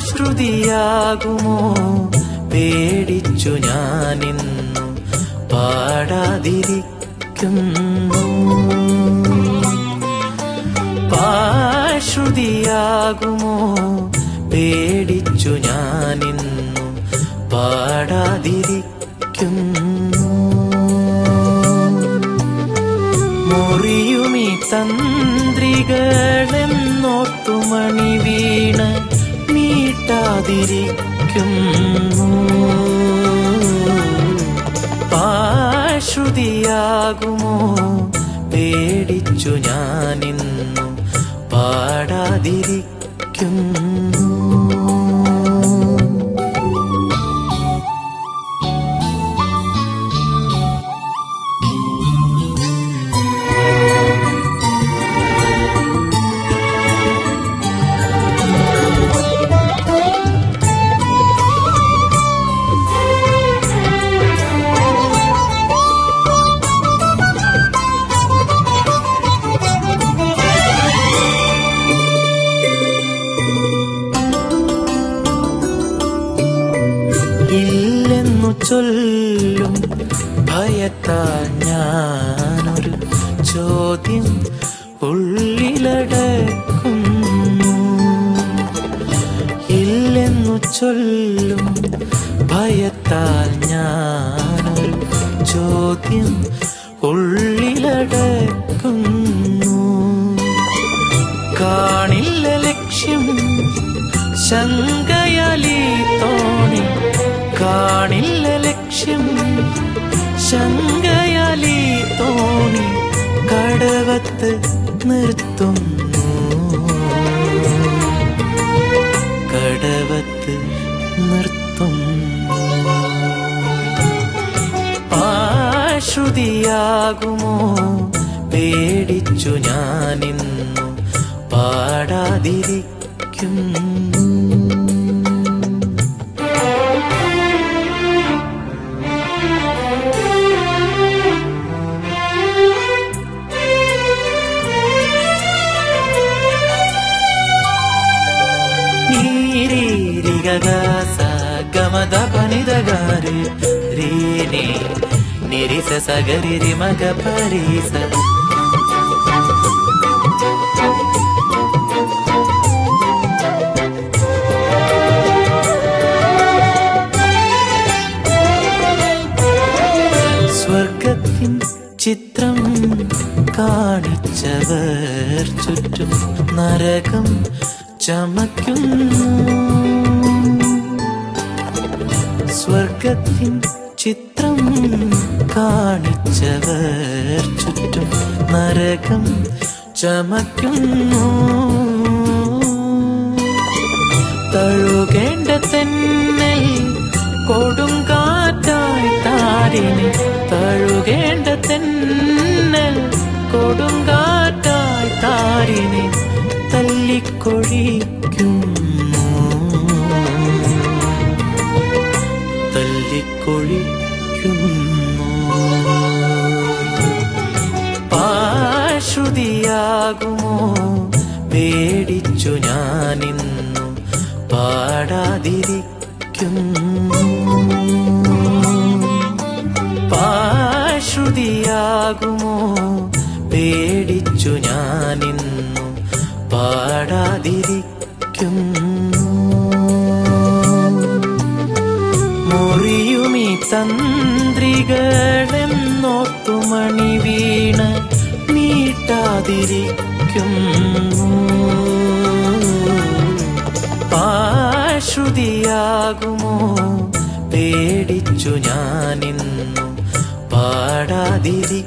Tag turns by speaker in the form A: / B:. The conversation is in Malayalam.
A: ശ്രുതിയാകുമോ പേടിച്ചു ഞാനിന്നു പാടാതിരിക്കുന്നു. പാശ്രുതിയാകുമോ പേടിച്ചു ഞാനിന്നു പാടാതിരിക്കുന്നു. മുറിയുമീ തന്ത്രികളെന്നോർത്തുമണി വീണ മീട്ടാതിരിക്കുന്നു. പാശ്രുതിയാകുമോ പേടിച്ചു ഞാനിന്നു പാടാതിരിക്കുന്നു. ഇല്ലെന്നു ചൊല്ലും ഭയത്താൽ ഞാനൊരു ചോദ്യം ഉള്ളിലടക്കുന്നു. ഇല്ലെന്നു ചൊല്ലും ഭയത്താൽ ഞാനൊരു ചോദ്യം ഉള്ളിലടക്കുന്നു. കാണില്ല ലക്ഷ്യം ശങ്കയാലി തോണി, കാണില്ല ലക്ഷ്യം ശങ്കയാലി തോണി കടവത്ത് നിർത്തുന്നു. കടവത്ത് നിർത്തുന്നു. പാശ്രുതിയാകുമോ പേടിച്ചു ഞാനിന്നു പാടാതിരിക്കുന്നു. గమద పనిదగారి రీని నిరిస సగరి మగ పరిస. സ്വർഗത്തിൻ ചിത്രം കാണിച്ചവർ ചുറ്റും നരകം ചമയ്ക്കുന്നു. സ്വർഗത്തിൻ ചിത്രം കാണിച്ചവർ ചുറ്റും നരകം ചമയ്ക്കുന്നു. തഴുകേണ്ട തെന്നൽ കൊടുങ്കാറ്റായി താരിനെ, തഴുകേണ്ട തെന്നൽ കൊടുങ്കാറ്റായി താരിനെ തല്ലിക്കൊഴിക്കുന്നു. തല്ലിക്കൊഴിക്കുന്നു. പാശ്രുതിയാകുമോ പേടിച്ചു ഞാനിന്നു പാടാതിരിക്കുന്നു. പാശ്രുതിയാകുമോ പേടിച്ചു ഞാനിന്നു പാടാതിരിക്കുന്നു. മുറിയുമീ തന്ത്രികളെന്നോർത്തുമണി വീണ മീട്ടാതിരിക്കുന്നു. പാശ്രുതിയാകുമോ പേടിച്ചു ഞാനിന്നു പാടാതിരിക്കുന്നു.